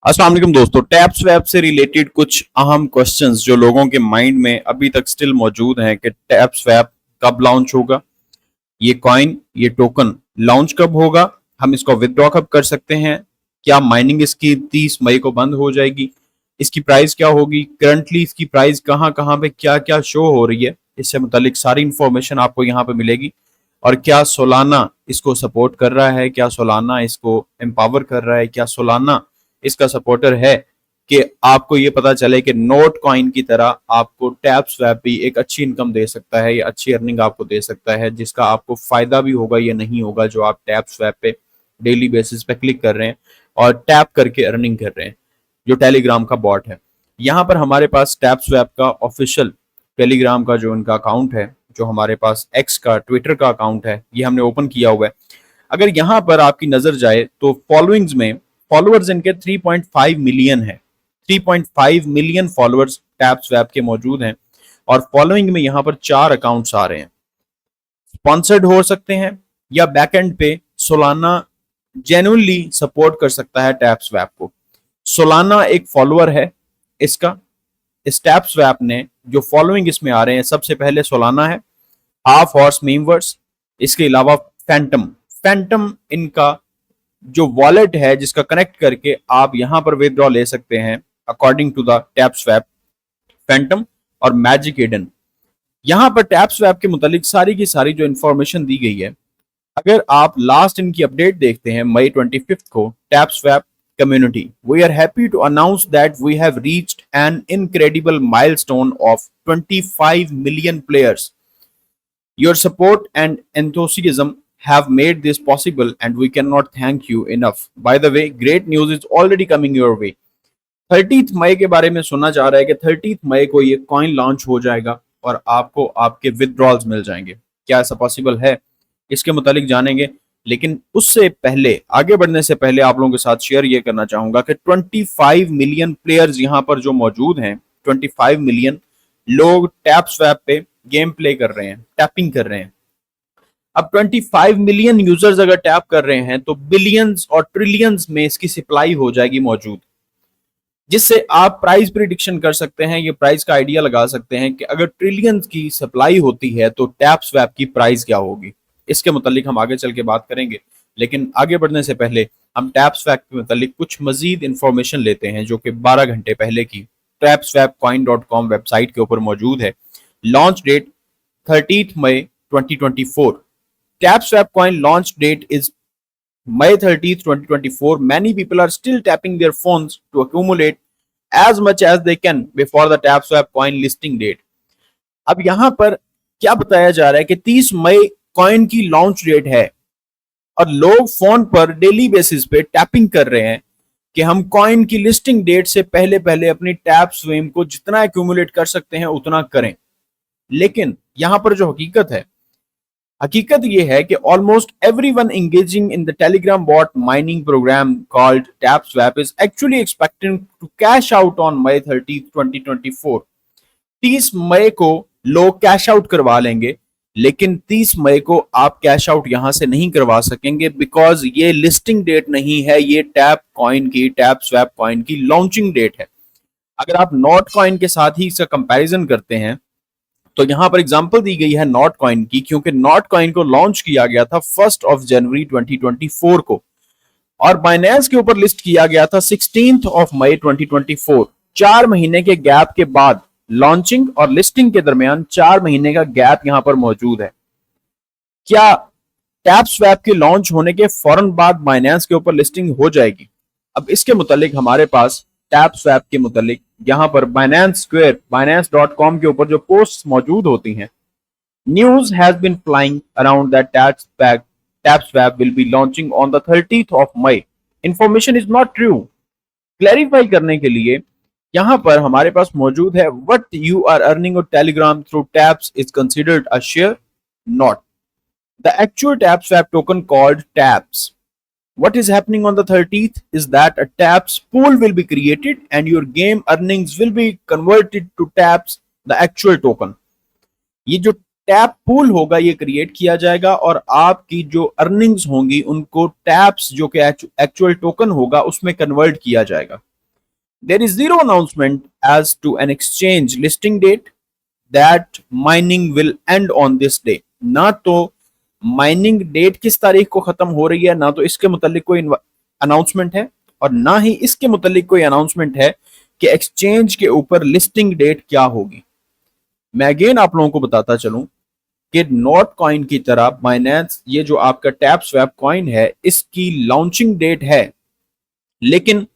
अस्सलाम वालेकुम दोस्तों, टैप स्वैप से रिलेटेड कुछ अहम क्वेश्चंस जो लोगों के माइंड में अभी तक स्टिल मौजूद हैं कि टैप स्वैप कब लॉन्च होगा, ये कॉइन ये टोकन लॉन्च कब होगा, हम इसको विदड्रॉ कब कर सकते हैं, क्या माइनिंग इसकी 30 मई को बंद हो जाएगी, इसकी प्राइस क्या होगी, करंटली इसकी प्राइस कहाँ कहाँ पे क्या क्या शो हो रही है, इससे मुतालिक सारी इंफॉर्मेशन आपको यहाँ पे मिलेगी। और क्या सोलाना इसको सपोर्ट कर रहा है, क्या सोलाना इसको एम्पावर कर रहा है, क्या सोलाना इसका सपोर्टर है कि आपको ये पता चले कि नोट कॉइन की तरह आपको टैप स्वैप भी एक अच्छी इनकम दे सकता है या अच्छी अर्निंग आपको दे सकता है, जिसका आपको फायदा भी होगा या नहीं होगा जो आप टैप स्वैप पे डेली बेसिस पे क्लिक कर रहे हैं और टैप करके अर्निंग कर रहे हैं, जो टेलीग्राम का बॉट है। यहाँ पर हमारे पास टैप स्वैप का ऑफिशियल टेलीग्राम का जो इनका अकाउंट है, जो हमारे पास एक्स का ट्विटर का अकाउंट है, ये हमने ओपन किया हुआ है। अगर यहाँ पर आपकी नजर जाए तो फॉलोइंग्स में फॉलोअर्स इनके 3.5 मिलियन है। 3.5 मिलियन फॉलोअर्स टैप स्वैप के मौजूद हैं और फॉलोइंग में यहाँ पर 4 अकाउंट्स आ रहे हैं। स्पॉन्सर्ड हो सकते हैं या बैकएंड पे सोलाना जेन्युइनली सपोर्ट कर सकता है टैप स्वैप को। सोलाना एक फॉलोअर है इसका। इस टैप स्वैप ने जो फॉलोइंग इसमें आ रहे हैं, सबसे पहले सोलाना है, हाफ हॉर्स मीमवर्स, इसके अलावा फैंटम फैंटम इनका जो वॉलेट है जिसका कनेक्ट करके आप यहां पर विदड्रॉ ले सकते हैं according to the tap swap, phantom और मैजिक एडन। यहां पर टैप स्वैप के मुतालिक सारी की सारी जो इंफॉर्मेशन दी गई है, अगर आप लास्ट इनकी अपडेट देखते हैं मई 25 को, tap swap community, we are happy to announce that we have reached an incredible milestone of 25 million players. Your support and enthusiasm have made this possible and we cannot thank you enough. By the way, great news is already coming your way. 30th मई के बारे में सुना जा रहा है कि 30th मई को ये कॉइन लॉन्च हो जाएगा और आपको आपके विदड्रॉल्स मिल जाएंगे। क्या ऐसा पॉसिबल है, इसके मुतालिक जानेंगे। लेकिन उससे पहले, आगे बढ़ने से पहले आप लोगों के साथ शेयर ये करना चाहूंगा कि 25 मिलियन प्लेयर्स यहाँ पर जो मौजूद हैं, 25 मिलियन लोग टैप स्वैप पे गेम प्ले कर रहे हैं, टैपिंग कर रहे हैं। अब 25 मिलियन यूजर्स अगर टैप कर रहे हैं तो बिलियंस और ट्रिलियंस में इसकी सप्लाई हो जाएगी मौजूद, जिससे आप प्राइस प्रिडिक्शन कर सकते हैं, ये प्राइस का आइडिया लगा सकते हैं कि अगर ट्रिलियंस की सप्लाई होती है तो टैप स्वैप की प्राइस क्या होगी। इसके मुतालिक हम आगे चल के बात करेंगे, लेकिन आगे बढ़ने से पहले हम टैप स्वैप के मुतालिक कुछ मजीद इंफॉर्मेशन लेते हैं जो कि 12 घंटे पहले की tapswapcoin.com वेबसाइट के ऊपर मौजूद है। लॉन्च डेट 30 मई 2024। Tap swap coin launch date is May 30th, 2024. Many people are still tapping their phones to accumulate as much as they can before the TapSwap coin listing date. अब यहां पर क्या बताया जा रहा है कि 30 मई कॉइन की लॉन्च डेट है और लोग फोन पर डेली बेसिस पे टैपिंग कर रहे हैं कि हम कॉइन की लिस्टिंग डेट से पहले पहले अपनी टैप स्विम को जितना एक्यूमुलेट कर सकते हैं उतना करें। लेकिन यहां पर जो हकीकत ये है कि almost everyone engaging in the Telegram bot mining programme called TapSwap is actually expecting to cash out on May 30, 2024। 30 मई को लोग कैश आउट करवा लेंगे, लेकिन 30 मई को आप कैश आउट यहां से नहीं करवा सकेंगे बिकॉज ये लिस्टिंग डेट नहीं है, ये टैप स्वैप कॉइन की लॉन्चिंग डेट है। अगर आप नॉट कॉइन के साथ ही इसका कंपैरिजन करते हैं तो यहां पर एग्जांपल दी गई है नॉट कॉइन की, क्योंकि नॉट कॉइन को लॉन्च किया गया था 1 जनवरी 2024 को और बाइनेंस के ऊपर लिस्ट किया गया था 16 मई 2024। 4 महीने के गैप के बाद लॉन्चिंग और लिस्टिंग के दरमियान 4 महीने का गैप यहां पर मौजूद है। क्या टैप स्वैप के लॉन्च होने के फौरन बाद बाइनेंस के ऊपर लिस्टिंग हो जाएगी? अब इसके मुतालिक हमारे पास टैप स्वैप के मुतालिक यहां पर binance.com के ऊपर जो पोस्ट मौजूद होती हैं, news has been flying around that tap swap will be launching on the 30th May. Information is not true. Clarify करने के लिए यहां पर हमारे पास मौजूद है, what you are earning on Telegram through taps is considered a share, not the actual tap swap token called taps. What is happening on the 30th is that a taps pool will be created and your game earnings will be converted to taps, the actual token. ये जो tap pool होगा ये create किया जाएगा और आपकी जो earnings होंगी उनको टैप्स जो कि एक्चुअल टोकन होगा उसमें कन्वर्ट किया जाएगा। There is zero announcement as to an exchange listing date that mining will end on this day. ना तो माइनिंग डेट किस तारीख को खत्म हो रही है, ना तो इसके मुतालिक कोई अनाउंसमेंट है, और ना ही इसके मुतालिक कोई अनाउंसमेंट है कि एक्सचेंज के ऊपर लिस्टिंग डेट क्या होगी। मैं अगेन आप लोगों को बताता चलूं कि नॉट कॉइन की तरह बाइनेंस, ये जो आपका टैप स्वैप कॉइन है, इसकी लॉन्चिंग डेट है, लेकिन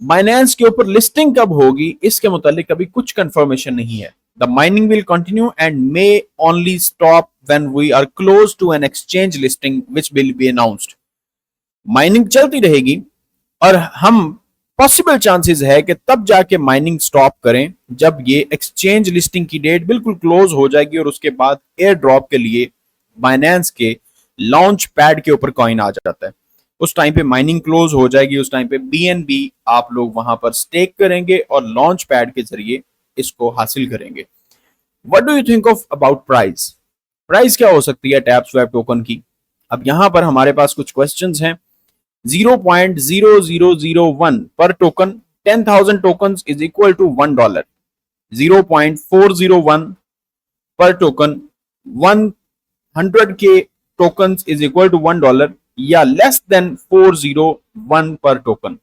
बाइनेंस के ऊपर लिस्टिंग कब होगी इसके मुतालिक अभी कुछ कंफर्मेशन नहीं है। The mining will continue and may only stop when we are close to an exchange listing which will be announced. Mining चलती रहेगी और हम पॉसिबल चांसेस है कि तब जाके माइनिंग स्टॉप करें जब ये एक्सचेंज लिस्टिंग की डेट बिल्कुल क्लोज हो जाएगी और उसके बाद एयर ड्रॉप के लिए बाइनेंस के लॉन्च पैड के ऊपर कॉइन आ जाता है। उस टाइम पे माइनिंग क्लोज हो जाएगी, उस टाइम पे BNB आप लोग वहां पर स्टेक करेंगे और लॉन्च पैड के जरिए इसको हासिल करेंगे। What do you think of about price? Price क्या हो सकती है टैप स्वैप टोकन की? अब यहां पर हमारे पास कुछ क्वेश्चंस हैं। 0.0001 per token, 10,000 tokens is equal to $1. 0.401 per token, 100k tokens is equal to $1 या लेस देन 401 पर टोकन।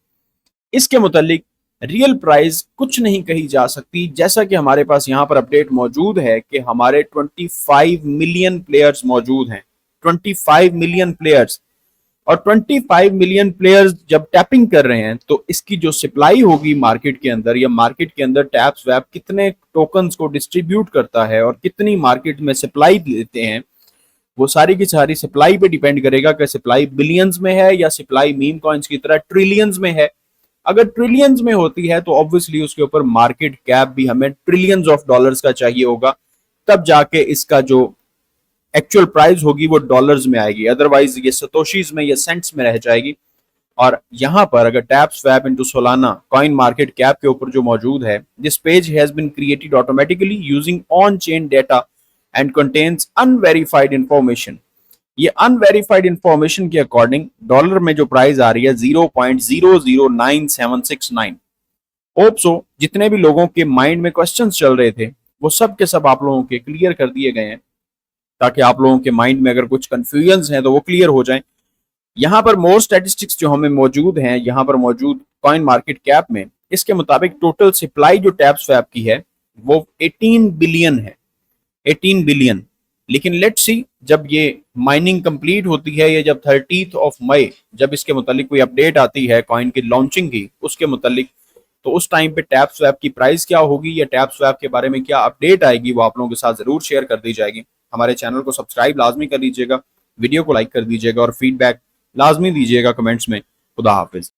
इसके मुतालिक रियल प्राइस कुछ नहीं कही जा सकती, जैसा कि हमारे पास यहां पर अपडेट मौजूद है कि हमारे 25 मिलियन प्लेयर्स मौजूद हैं। 25 मिलियन प्लेयर्स, और 25 मिलियन प्लेयर्स जब टैपिंग कर रहे हैं तो इसकी जो सप्लाई होगी मार्केट के अंदर, या मार्केट के अंदर टैप स्वैप कितने टोकन्स को डिस्ट्रीब्यूट करता है और कितनी मार्केट में सप्लाई देते हैं, वो सारी की सारी सप्लाई पे डिपेंड करेगा कि सप्लाई बिलियंस में है या सप्लाई मीम कॉइन्स की तरह ट्रिलियंस में है। अगर ट्रिलियंस में होती है तो ऑब्वियसली उसके ऊपर मार्केट कैप भी हमें ट्रिलियंस ऑफ डॉलर्स का चाहिए होगा, तब जाके इसका जो एक्चुअल प्राइस होगी वो डॉलर्स में आएगी, अदरवाइज ये सतोशीज में या सेंट्स में रह जाएगी। और यहां पर अगर tap swap into Solana coin market cap के ऊपर जो मौजूद है, this page has been created automatically using on chain data and contains unverified information. ये अनवेरिफाइड इंफॉर्मेशन के अकॉर्डिंग डॉलर में जो प्राइस आ रही है 0.009769। होप सो जितने भी लोगों के माइंड में क्वेश्चंस चल रहे थे वो सब के सब आप लोगों के क्लियर कर दिए गए हैं, ताकि आप लोगों के माइंड में अगर कुछ कंफ्यूजन्स हैं तो वो क्लियर हो जाएं। यहाँ पर मोर स्टैटिस्टिक्स जो हमें मौजूद हैं, यहाँ पर मौजूद कॉइन मार्केट कैप में, इसके मुताबिक टोटल सप्लाई जो टैप स्वैप की है वो 18 बिलियन है, 18 बिलियन। लेकिन लेट्स सी जब ये माइनिंग कंप्लीट होती है या जब 30 मई जब इसके मुतालिक कोई अपडेट आती है कॉइन की लॉन्चिंग की उसके मुतालिक, तो उस टाइम पे टैप स्वैप की प्राइस क्या होगी या टैप स्वैप के बारे में क्या अपडेट आएगी वो आप लोगों के साथ जरूर शेयर कर दी जाएगी। हमारे चैनल को सब्सक्राइब लाजमी कर लीजिएगा, वीडियो को लाइक कर दीजिएगा और फीडबैक लाजमी दीजिएगा कमेंट्स में। खुदा हाफिज।